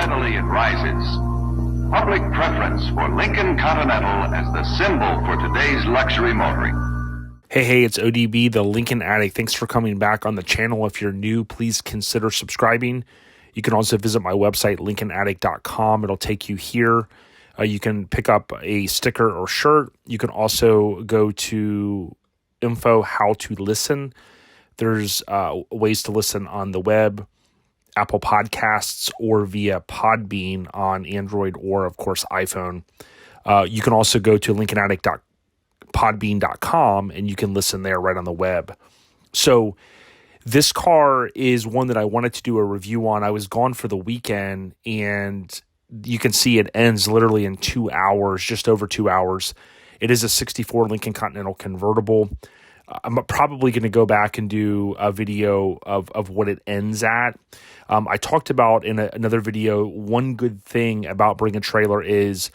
steadily it rises. Public preference for Lincoln Continental as the symbol for today's luxury motoring. Hey, it's ODB, the Lincoln Addict. Thanks for coming back on the channel. If you're new, please consider subscribing. You can also visit my website, lincolnaddict.com. It'll take you here. You can pick up a sticker or shirt. You can also go to info how to listen. There's ways to listen on the web, Apple Podcasts, or via Podbean on Android or, of course, iPhone. You can also go to lincolnaddict.podbean.com and you can listen there right on the web. So this car is one that I wanted to do a review on. I was gone for the weekend, and you can see it ends literally in 2 hours, just over 2 hours. It is a 64 Lincoln Continental Convertible. I'm probably going to go back and do a video of what it ends at. I talked about in another video, one good thing about Bring a Trailer is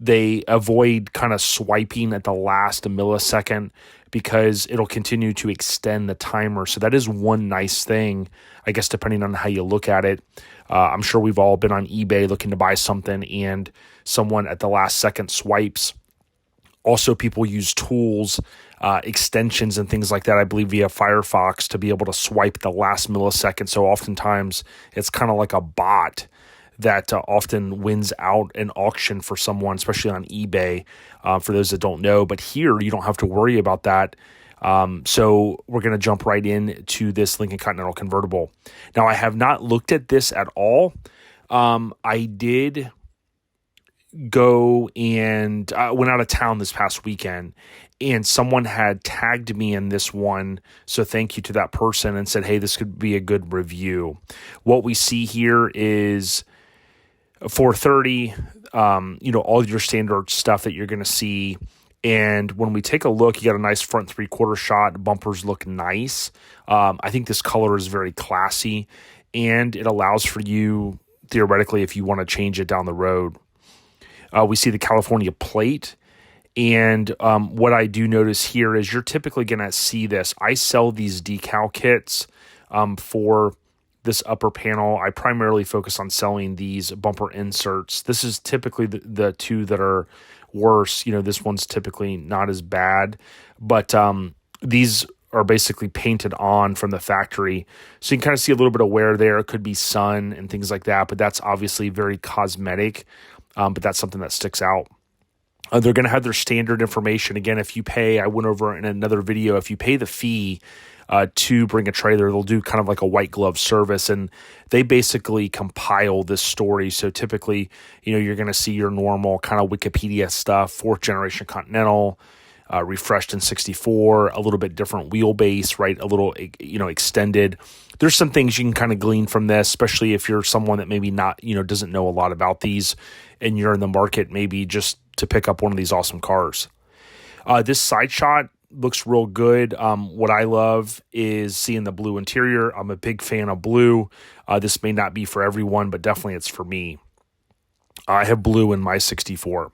they avoid kind of swiping at the last millisecond because it'll continue to extend the timer. So that is one nice thing, I guess, depending on how you look at it. I'm sure we've all been on eBay looking to buy something and someone at the last second swipes. Also, people use tools, extensions and things like that, I believe via Firefox, to be able to swipe the last millisecond. So oftentimes it's kind of like a bot that often wins out an auction for someone, especially on eBay, for those that don't know. But here, you don't have to worry about that. So we're going to jump right into this Lincoln Continental Convertible. Now, I have not looked at this at all. I did go and went out of town this past weekend, and someone had tagged me in this one. So thank you to that person, and said, hey, this could be a good review. What we see here is 430, all your standard stuff that you're going to see. And when we take a look, you got a nice front 3/4 shot. Bumpers look nice. I think this color is very classy, and it allows for you, theoretically, if you want to change it down the road. We see the California plate. And what I do notice here is you're typically going to see this. I sell these decal kits for this upper panel. I primarily focus on selling these bumper inserts. This is typically the two that are worse. This one's typically not as bad, but these are basically painted on from the factory. So you can kind of see a little bit of wear there. It could be sun and things like that, but that's obviously very cosmetic. But that's something that sticks out. They're going to have their standard information. Again, if you pay, I went over in another video, if you pay the fee to Bring a Trailer, they'll do kind of like a white glove service, and they basically compile this story. So typically, you're going to see your normal kind of Wikipedia stuff, 4th generation Continental, refreshed in 64, a little bit different wheelbase, right? A little, extended. There's some things you can kind of glean from this, especially if you're someone that maybe not, doesn't know a lot about these, and you're in the market maybe just to pick up one of these awesome cars. This side shot looks real good. What I love is seeing the blue interior. I'm a big fan of blue. This may not be for everyone, but definitely it's for me. I have blue in my 64.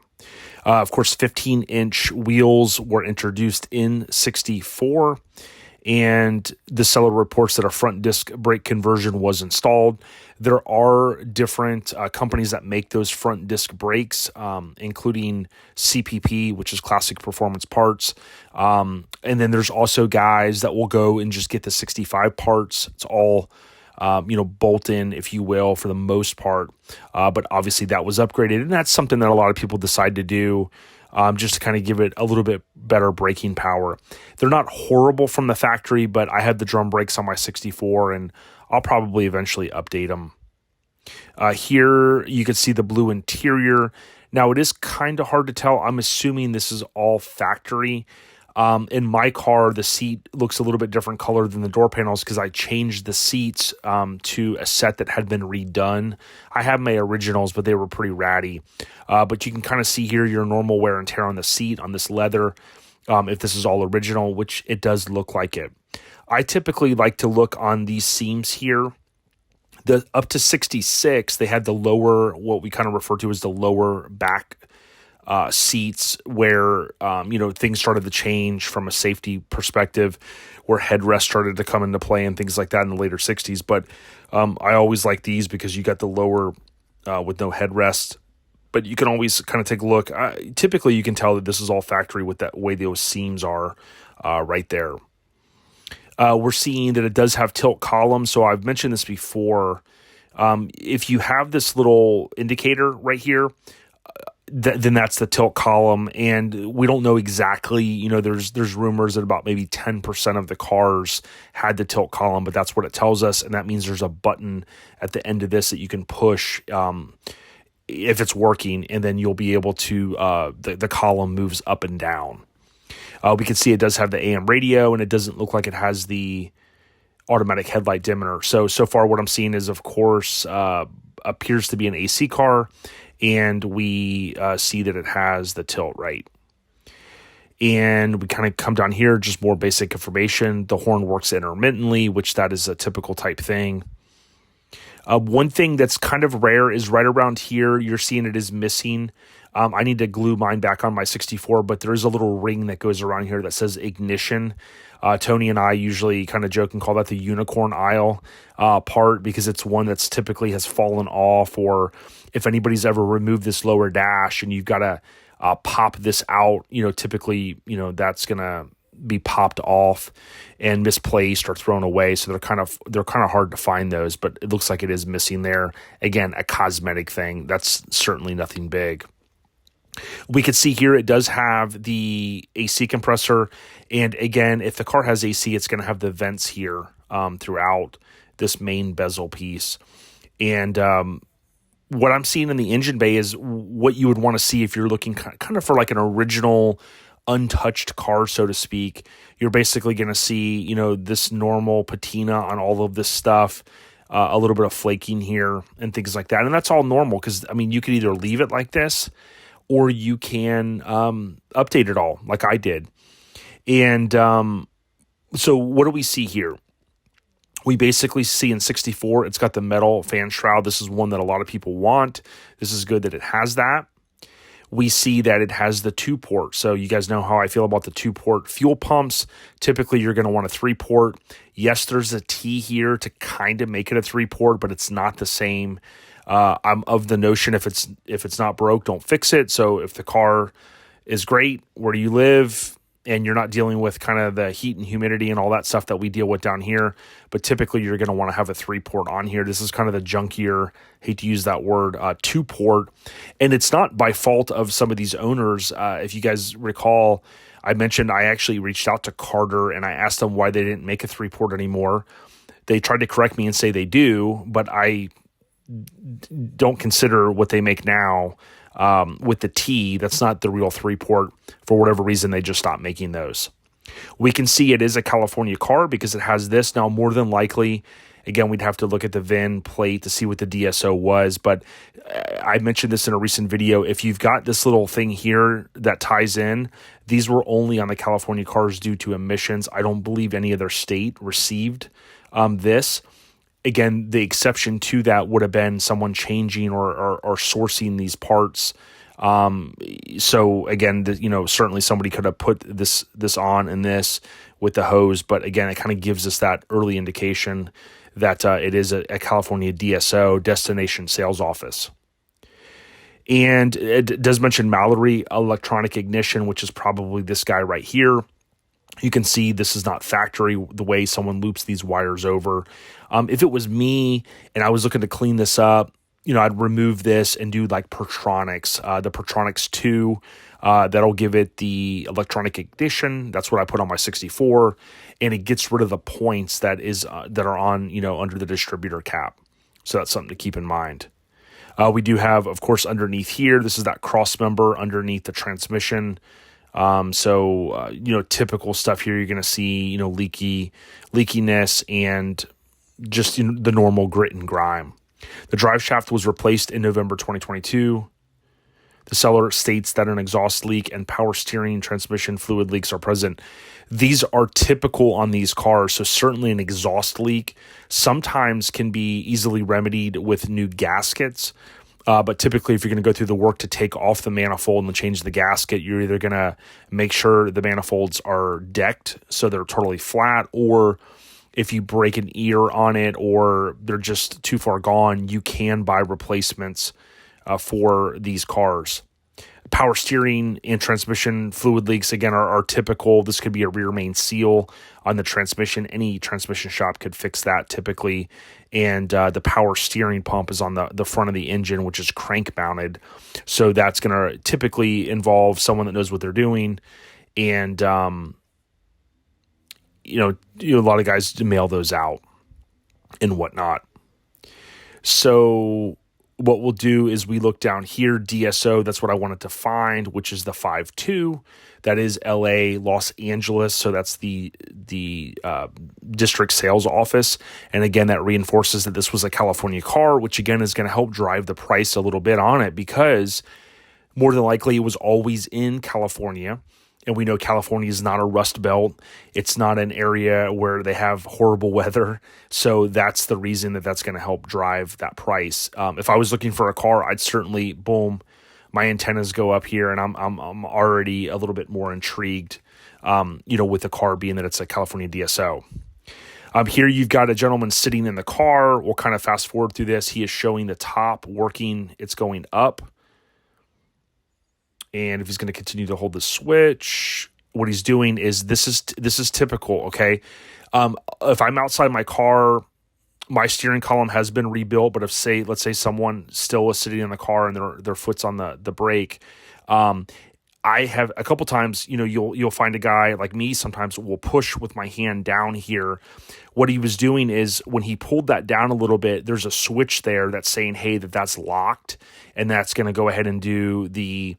Of course, 15-inch wheels were introduced in 64, and the seller reports that a front disc brake conversion was installed. There are different companies that make those front disc brakes, including CPP, which is Classic Performance Parts. And then there's also guys that will go and just get the 65 parts. It's all bolt in, if you will, for the most part. But obviously that was upgraded, and that's something that a lot of people decide to do just to kind of give it a little bit better braking power. They're not horrible from the factory, but I had the drum brakes on my 64, and I'll probably eventually update them. Here you can see the blue interior. Now, it is kind of hard to tell. I'm assuming this is all factory. In my car, the seat looks a little bit different color than the door panels because I changed the seats to a set that had been redone. I have my originals, but they were pretty ratty. But you can kind of see here your normal wear and tear on the seat, on this leather, if this is all original, which it does look like it. I typically like to look on these seams here. The up to 66, they had the lower, what we kind of refer to as the lower back seats where, things started to change from a safety perspective, where headrests started to come into play and things like that in the later 60s. But I always like these because you got the lower with no headrest. But you can always kind of take a look. Typically, you can tell that this is all factory with that way those seams are right there. We're seeing that it does have tilt column. So I've mentioned this before. If you have this little indicator right here, then that's the tilt column, and we don't know exactly. There's rumors that about maybe 10% of the cars had the tilt column, but that's what it tells us, and that means there's a button at the end of this that you can push if it's working, and then you'll be able to the column moves up and down. We can see it does have the AM radio, and it doesn't look like it has the automatic headlight dimmer. So far what I'm seeing is, of course, appears to be an AC car, and we see that it has the tilt right. And we kind of come down here, just more basic information. The horn works intermittently, which that is a typical type thing. One thing that's kind of rare is right around here, you're seeing it is missing. I need to glue mine back on my 64, but there is a little ring that goes around here that says ignition. Tony and I usually kind of joke and call that the unicorn aisle part, because it's one that's typically has fallen off, or if anybody's ever removed this lower dash and you've got to pop this out, typically, that's going to be popped off and misplaced or thrown away. So they're kind of hard to find those, but it looks like it is missing there. Again, a cosmetic thing. That's certainly nothing big. We can see here it does have the AC compressor, and again, if the car has AC, it's going to have the vents here throughout this main bezel piece. And what I'm seeing in the engine bay is what you would want to see if you're looking kind of for like an original untouched car, so to speak. You're basically going to see, this normal patina on all of this stuff, a little bit of flaking here and things like that. And that's all normal because, you could either leave it like this, or you can update it all like I did. And so what do we see here? We basically see in 64, it's got the metal fan shroud. This is one that a lot of people want. This is good that it has that. We see that it has the 2-port. So you guys know how I feel about the 2-port fuel pumps. Typically, you're going to want a 3-port. Yes, there's a T here to kind of make it a 3-port, but it's not the same. I'm of the notion if it's not broke, don't fix it. So if the car is great where do you live and you're not dealing with kind of the heat and humidity and all that stuff that we deal with down here, but typically you're going to want to have a 3-port on here. This is kind of the junkier, hate to use that word, 2-port. And it's not by fault of some of these owners. If you guys recall, I mentioned I actually reached out to Carter and I asked them why they didn't make a 3-port anymore. They tried to correct me and say they do, but I don't consider what they make now with the T. That's not the real 3-port. For whatever reason, they just stopped making those. We can see it is a California car because it has this. Now, more than likely, again, we'd have to look at the VIN plate to see what the DSO was. But I mentioned this in a recent video. If you've got this little thing here that ties in, these were only on the California cars due to emissions. I don't believe any other state received this. Again, the exception to that would have been someone changing or sourcing these parts. So again, certainly somebody could have put this on and this with the hose. But again, it kind of gives us that early indication that it is a California DSO, Destination Sales Office. And it does mention Mallory electronic ignition, which is probably this guy right here. You can see this is not factory, the way someone loops these wires over. If it was me and I was looking to clean this up, I'd remove this and do like Pertronics, the Pertronics 2. That'll give it the electronic ignition. That's what I put on my 64. And it gets rid of the points that are on, under the distributor cap. So that's something to keep in mind. We do have, of course, underneath here, this is that cross member underneath the transmission. Typical stuff here, you're going to see, leakiness and just the normal grit and grime. The drive shaft was replaced in November 2022. The seller states that an exhaust leak and power steering transmission fluid leaks are present. These are typical on these cars, so certainly an exhaust leak sometimes can be easily remedied with new gaskets. But typically, if you're going to go through the work to take off the manifold and change the gasket, you're either going to make sure the manifolds are decked so they're totally flat, or if you break an ear on it or they're just too far gone, you can buy replacements for these cars. Power steering and transmission fluid leaks, again, are typical. This could be a rear main seal on the transmission. Any transmission shop could fix that typically. And the power steering pump is on the front of the engine, which is crank mounted. So that's going to typically involve someone that knows what they're doing. And, a lot of guys mail those out and whatnot. So what we'll do is we look down here, DSO, that's what I wanted to find, which is the 5.2. That is LA, Los Angeles. So that's the district sales office. And again, that reinforces that this was a California car, which again is going to help drive the price a little bit on it, because more than likely it was always in California. And we know California is not a rust belt. It's not an area where they have horrible weather. So that's the reason that's going to help drive that price. If I was looking for a car, I'd certainly, boom, my antennas go up here, and I'm already a little bit more intrigued, with the car being that it's a California DSO. Here you've got a gentleman sitting in the car. We'll kind of fast forward through this. He is showing the top working. It's going up. And if he's going to continue to hold the switch, what he's doing is this is typical, okay? If I'm outside my car, my steering column has been rebuilt, but let's say someone still is sitting in the car and their foot's on the brake, I have a couple times, you'll find a guy like me sometimes will push with my hand down here. What he was doing is when he pulled that down a little bit, there's a switch there that's saying, hey, that's locked, and that's going to go ahead and do the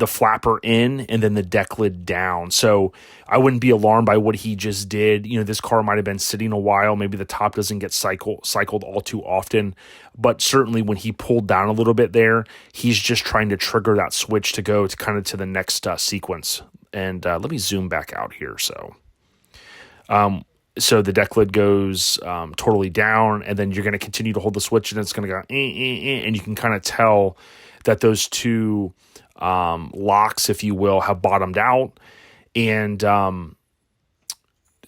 flapper in and then the deck lid down. So I wouldn't be alarmed by what he just did. This car might have been sitting a while. Maybe the top doesn't get cycled all too often, but certainly when he pulled down a little bit there, he's just trying to trigger that switch to go to kind of to the next sequence. And let me zoom back out here. So the deck lid goes totally down, and then you're going to continue to hold the switch, and it's going to go, and you can kind of tell that those two locks, if you will, have bottomed out, and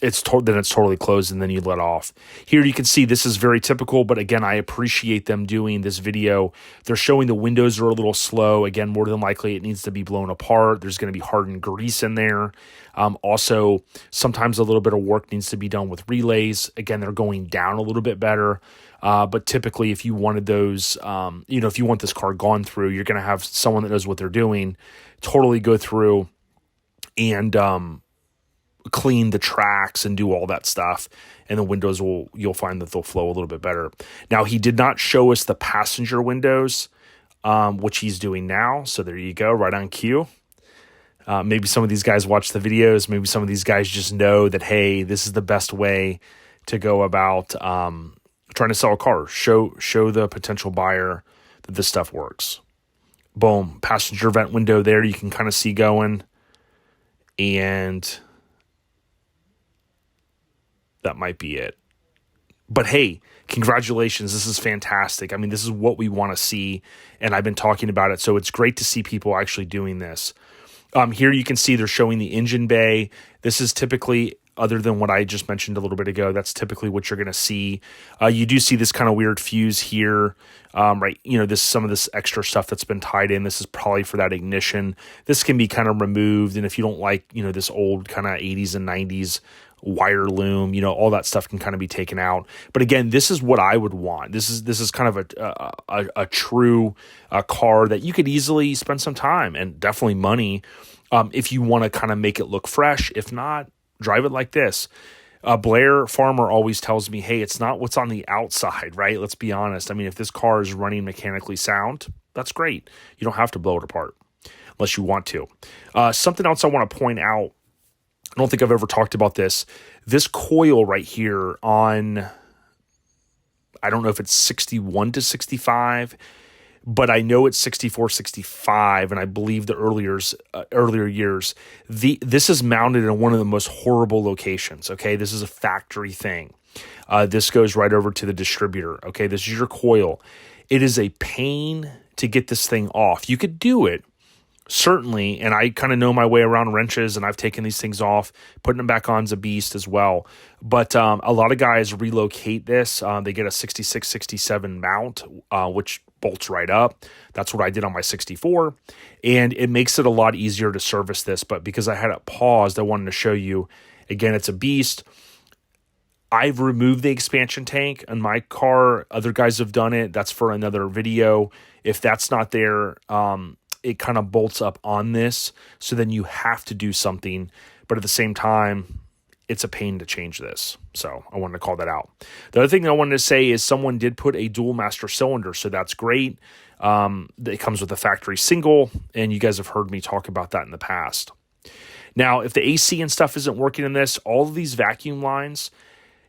it's totally closed, and then you let off. Here you can see this is very typical, but again, I appreciate them doing this video. They're showing the windows are a little slow. Again, more than likely it needs to be blown apart. There's going to be hardened grease in there. Also, sometimes a little bit of work needs to be done with relays. Again, they're going down a little bit better. But typically, if you wanted those, if you want this car gone through, you're going to have someone that knows what they're doing totally go through and clean the tracks and do all that stuff. And the windows you'll find that they'll flow a little bit better. Now, he did not show us the passenger windows, which he's doing now. So there you go, right on cue. Maybe some of these guys watch the videos. Maybe some of these guys just know that, hey, this is the best way to go about trying to sell a car. Show the potential buyer that this stuff works. Boom. Passenger vent window there. You can kind of see going. And that might be it. But hey, congratulations. This is fantastic. I mean, this is what we want to see. And I've been talking about it. So it's great to see people actually doing this. Here you can see they're showing the engine bay. This is typically, other than what I just mentioned a little bit ago, that's typically what you're going to see. You do see this kind of weird fuse here, right? Some of this extra stuff that's been tied in. This is probably for that ignition. This can be kind of removed, and if you don't like, this old kind of 80s and 90s wire loom, all that stuff can kind of be taken out. But again, this is what I would want. This is kind of a true car that you could easily spend some time and definitely money if you want to kind of make it look fresh. If not, drive it like this. Blair Farmer always tells me, hey, it's not what's on the outside, right? Let's be honest. I mean, if this car is running mechanically sound, that's great. You don't have to blow it apart unless you want to. Something else I want to point out, I don't think I've ever talked about this. This coil right here on, I don't know if it's 61 to 65, but I know it's 64, 65, and I believe the earlier years. This is mounted in one of the most horrible locations, okay? This is a factory thing. This goes right over to the distributor, okay? This is your coil. It is a pain to get this thing off. You could do it certainly, and I kind of know my way around wrenches, and I've taken these things off. Putting them back on's a beast as well. But a lot of guys relocate this. They get a 66, 67 mount, which bolts right up. That's what I did on my 64. And it makes it a lot easier to service this. But because I had it paused, I wanted to show you. Again, it's a beast. I've removed the expansion tank in my car. Other guys have done it. That's for another video. If that's not there, it kind of bolts up on this. So then you have to do something. But at the same time, it's a pain to change this. So I wanted to call that out. The other thing I wanted to say is someone did put a dual master cylinder. So that's great. It comes with a factory single. And you guys have heard me talk about that in the past. Now, if the AC and stuff isn't working in this, all of these vacuum lines,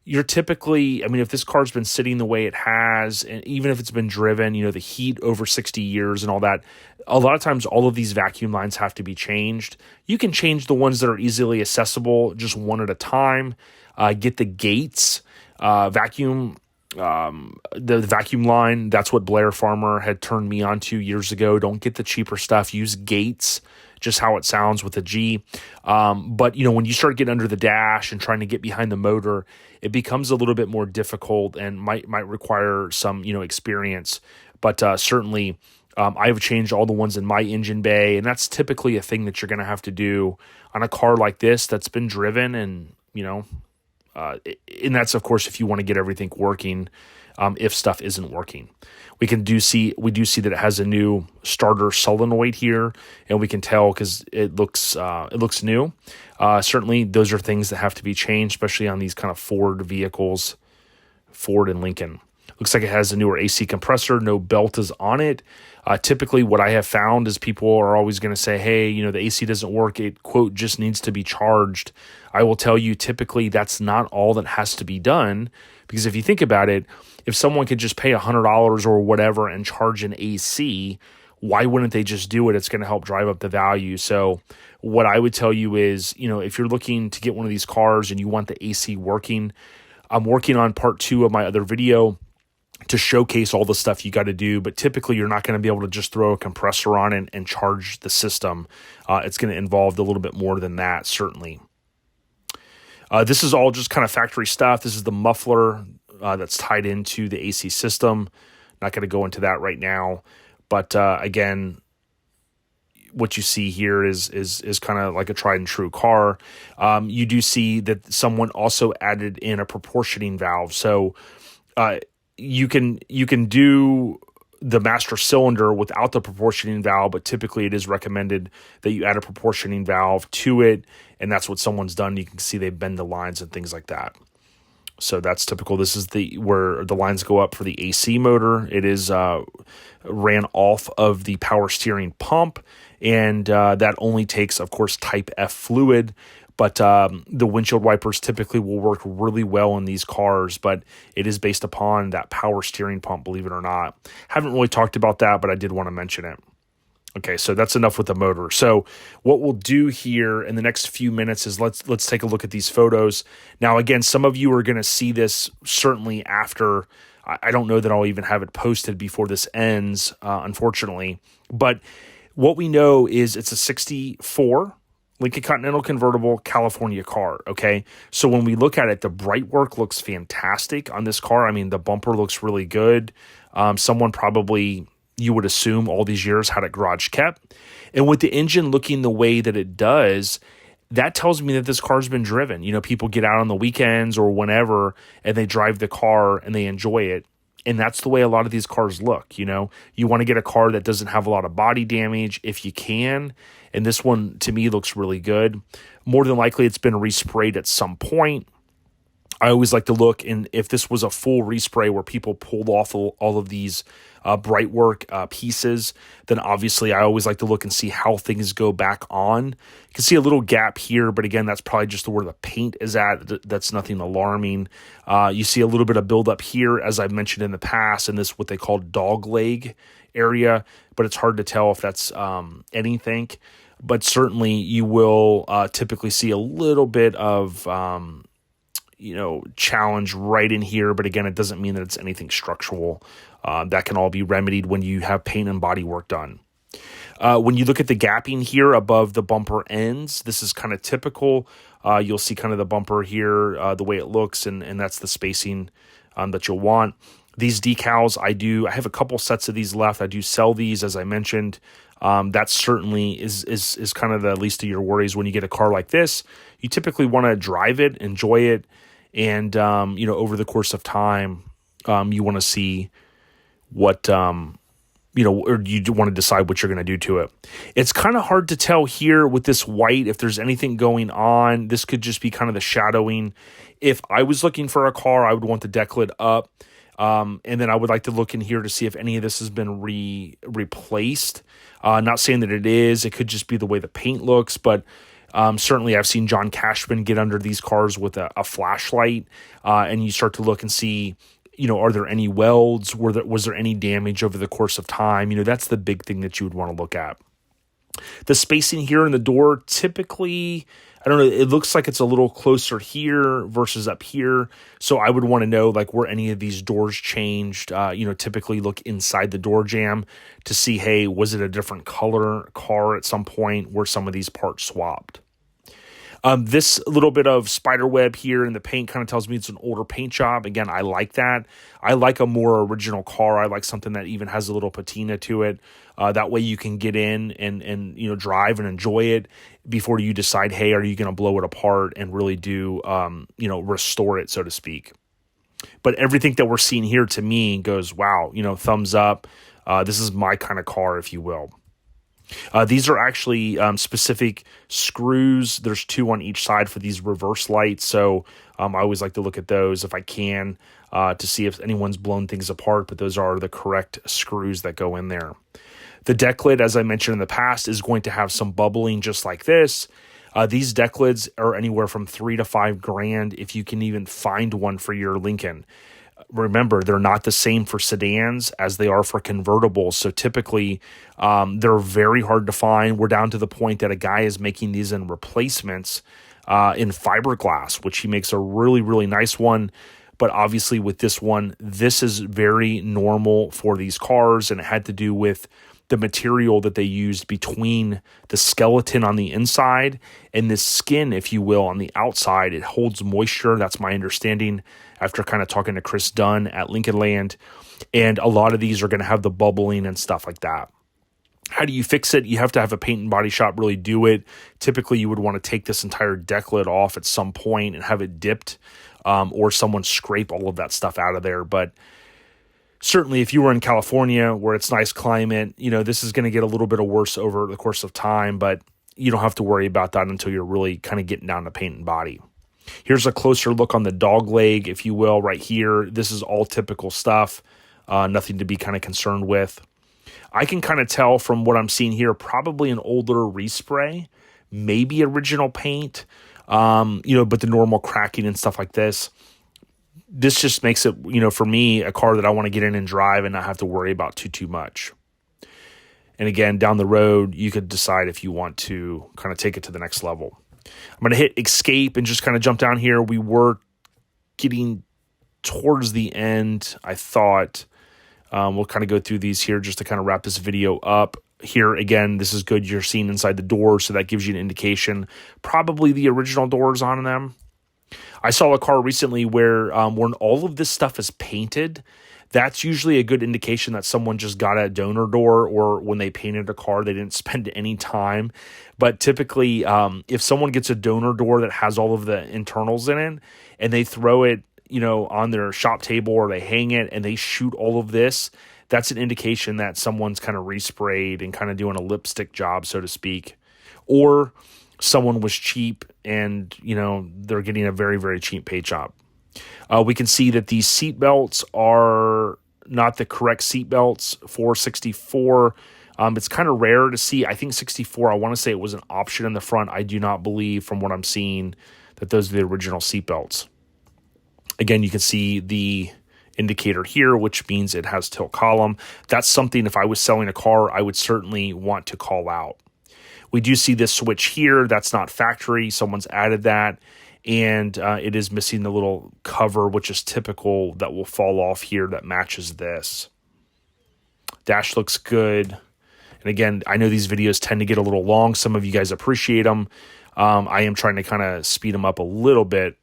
you're typically, I mean, if this car's been sitting the way it has, and even if it's been driven, you know, the heat over 60 years and all that, a lot of times all of these vacuum lines have to be changed. You can change the ones that are easily accessible just one at a time. Get the gates, the vacuum line. That's what Blair Farmer had turned me on to years ago. Don't get the cheaper stuff. Use gates. Just how it sounds with a G. But, you know, when you start getting under the dash and trying to get behind the motor, it becomes a little bit more difficult and might require some, you know, experience. But certainly, I've changed all the ones in my engine bay, and that's typically a thing that you're going to have to do on a car like this that's been driven, and, you know, and that's, of course, if you want to get everything working, if stuff isn't working. We do see that it has a new starter solenoid here, and we can tell because it looks new. Certainly, those are things that have to be changed, especially on these kind of Ford vehicles, Ford and Lincoln. Looks like it has a newer AC compressor. No belt is on it. Typically, what I have found is people are always going to say, hey, you know, the AC doesn't work. It, quote, just needs to be charged. I will tell you, typically, that's not all that has to be done. Because if you think about it, if someone could just pay $100 or whatever and charge an AC, why wouldn't they just do it? It's going to help drive up the value. So what I would tell you is, you know, if you're looking to get one of these cars and you want the AC working, I'm working on part 2 of my other video to showcase all the stuff you got to do. But typically, you're not going to be able to just throw a compressor on and charge the system. It's going to involve a little bit more than that, certainly. This is all just kind of factory stuff. This is the muffler that's tied into the AC system. Not going to go into that right now. But again, what you see here is kind of like a tried and true car. You do see that someone also added in a proportioning valve. So you can do the master cylinder without the proportioning valve, but typically it is recommended that you add a proportioning valve to it, and that's what someone's done. You can see they bend the lines and things like that. So that's typical. This is where the lines go up for the AC motor. It is ran off of the power steering pump, and that only takes, of course, type F fluid. But the windshield wipers typically will work really well in these cars, but it is based upon that power steering pump, believe it or not. Haven't really talked about that, but I did want to mention it. Okay, so that's enough with the motor. So what we'll do here in the next few minutes is let's take a look at these photos. Now, again, some of you are going to see this certainly after. I don't know that I'll even have it posted before this ends, unfortunately. But what we know is it's a 64 Lincoln Continental Convertible California car, okay? So when we look at it, the bright work looks fantastic on this car. I mean, the bumper looks really good. Someone probably, you would assume, all these years had it garage kept. And with the engine looking the way that it does, that tells me that this car's been driven. You know, people get out on the weekends or whenever, and they drive the car and they enjoy it. And that's the way a lot of these cars look, you know. You want to get a car that doesn't have a lot of body damage if you can. And this one, to me, looks really good. More than likely, it's been resprayed at some point. I always like to look, and if this was a full respray where people pulled off all of these bright work pieces, then obviously I always like to look and see how things go back on. You can see a little gap here, but again, that's probably just where the paint is at. That's nothing alarming. You see a little bit of buildup here, as I've mentioned in the past, in this what they call dog leg area, but it's hard to tell if that's anything. But certainly you will typically see a little bit of challenge right in here. But again, it doesn't mean that it's anything structural. That can all be remedied when you have paint and body work done. When you look at the gapping here above the bumper ends, this is kind of typical. You'll see kind of the bumper here, the way it looks, and that's the spacing that you'll want. These decals, I have a couple sets of these left. I do sell these, as I mentioned. That certainly is kind of the least of your worries when you get a car like this. You typically want to drive it, enjoy it, and over the course of time, you want to see what or you want to decide what you're going to do to it. It's kind of hard to tell here with this white if there's anything going on. This could just be kind of the shadowing. If I was looking for a car, I would want the deck lid up. And then I would like to look in here to see if any of this has been replaced. Not saying that it is. It could just be the way the paint looks, but certainly I've seen John Cashman get under these cars with a flashlight, and you start to look and see, are there any welds? Was there any damage over the course of time? That's the big thing that you would want to look at. The spacing here in the door, typically, I don't know, it looks like it's a little closer here versus up here. So I would want to know, like, were any of these doors changed? Typically look inside the door jamb to see, hey, was it a different color car at some point? Were some of these parts swapped? This little bit of spider web here in the paint kind of tells me it's an older paint job. Again, I like that. I like a more original car. I like something that even has a little patina to it. That way you can get in and drive and enjoy it before you decide, hey, are you going to blow it apart and really do, restore it, so to speak. But everything that we're seeing here to me goes, wow, thumbs up. This is my kind of car, if you will. These are actually specific screws. There's 2 on each side for these reverse lights. So I always like to look at those if I can to see if anyone's blown things apart. But those are the correct screws that go in there. The deck lid, as I mentioned in the past, is going to have some bubbling just like this. These deck lids are anywhere from $3,000 to $5,000 if you can even find one for your Lincoln. Remember, they're not the same for sedans as they are for convertibles. So typically, they're very hard to find. We're down to the point that a guy is making these in replacements in fiberglass, which he makes a really, really nice one. But obviously with this one, this is very normal for these cars, and it had to do with the material that they used between the skeleton on the inside and the skin, if you will, on the outside. It holds moisture. That's my understanding after kind of talking to Chris Dunn at Lincoln Land. And a lot of these are going to have the bubbling and stuff like that. How do you fix it? You have to have a paint and body shop really do it. Typically, you would want to take this entire deck lid off at some point and have it dipped, or someone scrape all of that stuff out of there. But certainly, if you were in California where it's nice climate, this is going to get a little bit of worse over the course of time, but you don't have to worry about that until you're really kind of getting down to paint and body. Here's a closer look on the dog leg, if you will, right here. This is all typical stuff, nothing to be kind of concerned with. I can kind of tell from what I'm seeing here, probably an older respray, maybe original paint, but the normal cracking and stuff like this. This just makes it, for me, a car that I want to get in and drive and not have to worry about too much. And again, down the road, you could decide if you want to kind of take it to the next level. I'm going to hit escape and just kind of jump down here. We were getting towards the end. I thought we'll kind of go through these here just to kind of wrap this video up. Here, again, this is good. You're seeing inside the door, so that gives you an indication. Probably the original doors on them. I saw a car recently where when all of this stuff is painted, that's usually a good indication that someone just got a donor door, or when they painted a car, they didn't spend any time. But typically, if someone gets a donor door that has all of the internals in it and they throw it, on their shop table, or they hang it and they shoot all of this, that's an indication that someone's kind of resprayed and kind of doing a lipstick job, so to speak. Or someone was cheap and, they're getting a very, very cheap paint job. We can see that these seat belts are not the correct seat belts for 64. It's kind of rare to see. I think 64, I want to say it was an option in the front. I do not believe, from what I'm seeing, that those are the original seat belts. Again, you can see the indicator here, which means it has tilt column. That's something, if I was selling a car, I would certainly want to call out. We do see this switch here. That's not factory. Someone's added that. And it is missing the little cover, which is typical, that will fall off here that matches this. Dash looks good. And again, I know these videos tend to get a little long. Some of you guys appreciate them. I am trying to kind of speed them up a little bit.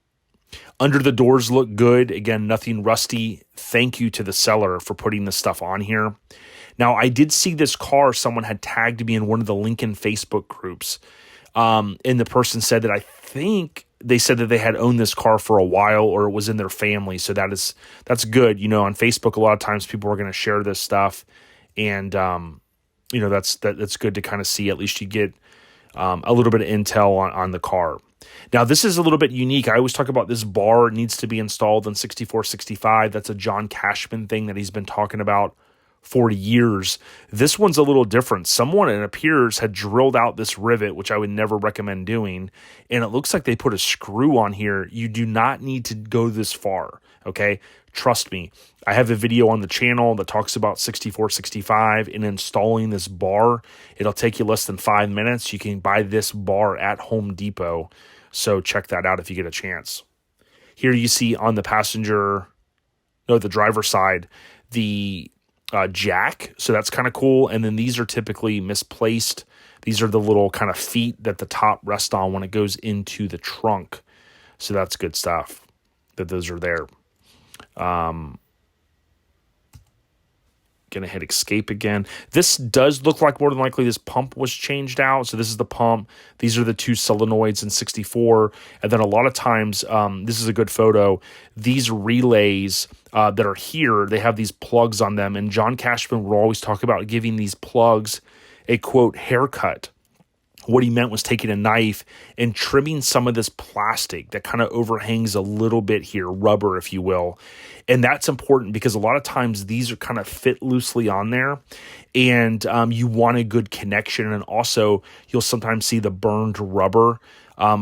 Under the doors look good. Again, nothing rusty. Thank you to the seller for putting this stuff on here. Now, I did see this car. Someone had tagged me in one of the Lincoln Facebook groups. And the person said that I think they said that they had owned this car for a while or it was in their family. So that's good. You know, on Facebook, a lot of times people are going to share this stuff. And, you know, that's good to kind of see. At least you get a little bit of intel on the car. Now, this is a little bit unique. I always talk about this bar needs to be installed in 6465. That's a John Cashman thing that he's been talking about for years. This one's a little different. Someone, it appears, had drilled out this rivet, which I would never recommend doing, and it looks like they put a screw on here. You do not need to go this far, okay? Trust me. I have a video on the channel that talks about 6465 and installing this bar. It'll take you less than 5 minutes. You can buy this bar at Home Depot, so check that out if you get a chance. Here you see on the the driver's side, the jack, so that's kind of cool. And then these are typically misplaced. These are the little kind of feet that the top rests on when it goes into the trunk. So that's good stuff that those are there. Gonna hit escape again. This does look like more than likely this pump was changed out. So this is the pump. These are the two solenoids in 64. And then a lot of times, this is a good photo. These relays that are here, they have these plugs on them. And John Cashman will always talk about giving these plugs a, quote, haircut. What he meant was taking a knife and trimming some of this plastic that kind of overhangs a little bit here, rubber, if you will. And that's important because a lot of times these are kind of fit loosely on there, and you want a good connection. And also, you'll sometimes see the burned rubber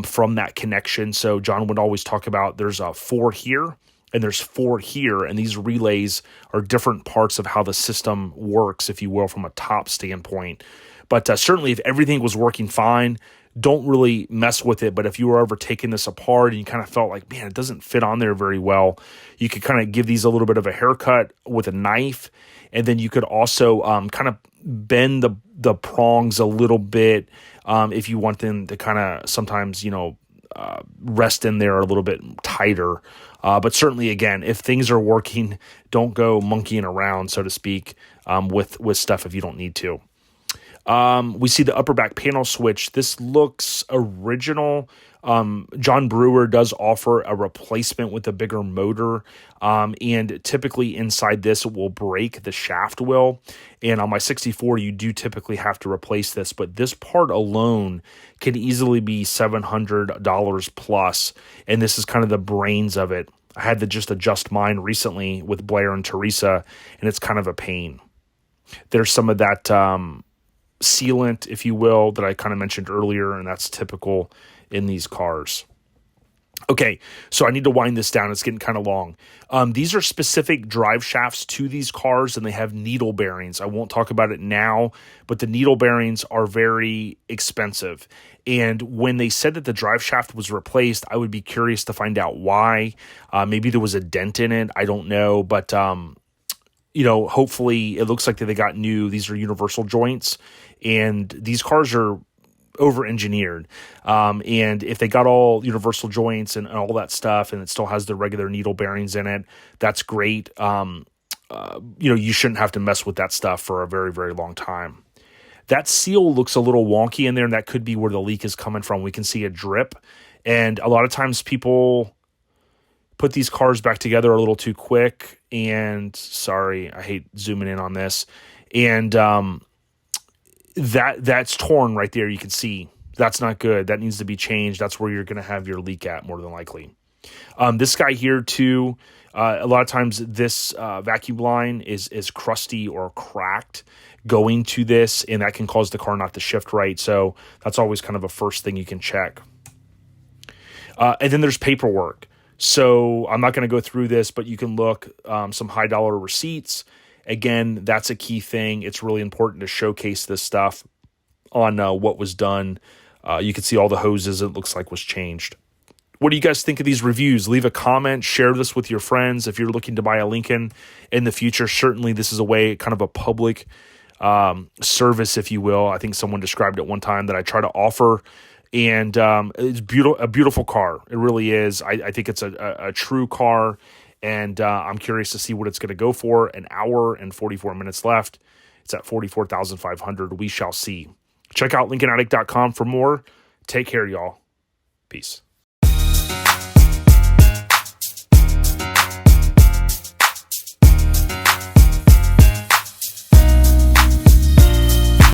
from that connection. So John would always talk about there's a 4 here, and there's 4 here, and these relays are different parts of how the system works, if you will, from a top standpoint. But certainly if everything was working fine, don't really mess with it. But if you were ever taking this apart and you kind of felt like, man, it doesn't fit on there very well, you could kind of give these a little bit of a haircut with a knife. And then you could also kind of bend the prongs a little bit if you want them to kind of sometimes, rest in there a little bit tighter. But certainly, again, if things are working, don't go monkeying around, so to speak, with stuff if you don't need to. We see the upper back panel switch. This looks original. John Brewer does offer a replacement with a bigger motor. And typically inside this, it will break, the shaft will. And on my 64, you do typically have to replace this. But this part alone can easily be $700 plus. And this is kind of the brains of it. I had to just adjust mine recently with Blair and Teresa, and it's kind of a pain. There's some of that sealant, if you will, that I kind of mentioned earlier, and that's typical in these cars. Okay, so I need to wind this down. It's getting kind of long. These are specific drive shafts to these cars, and they have needle bearings. I won't talk about it now, but the needle bearings are very expensive. And when they said that the drive shaft was replaced, I would be curious to find out why. Maybe there was a dent in it. I don't know, but hopefully it looks like that they got new. These are universal joints, and these cars are over-engineered. And if they got all universal joints and all that stuff, and it still has the regular needle bearings in it, that's great. You shouldn't have to mess with that stuff for a very, very long time. That seal looks a little wonky in there, and that could be where the leak is coming from. We can see a drip, and a lot of times people put these cars back together a little too quick, and sorry, I hate zooming in on this, and that's torn right there. You can see that's not good. That needs to be changed. That's where you're going to have your leak at, more than likely. This guy here too, a lot of times this vacuum line is crusty or cracked going to this, and that can cause the car not to shift right. So that's always kind of a first thing you can check. And then there's paperwork. So I'm not going to go through this, but you can look some high dollar receipts. Again, that's a key thing. It's really important to showcase this stuff on what was done. You can see all the hoses it looks like was changed. What do you guys think of these reviews? Leave a comment, share this with your friends. If you're looking to buy a Lincoln in the future, certainly this is a way, kind of a public service, if you will. I think someone described it one time that I try to offer. And it's a beautiful car. It really is. I think it's a true car. And I'm curious to see what it's going to go for. An hour and 44 minutes left. It's at $44,500. We shall see. Check out LincolnAddict.com for more. Take care, y'all. Peace.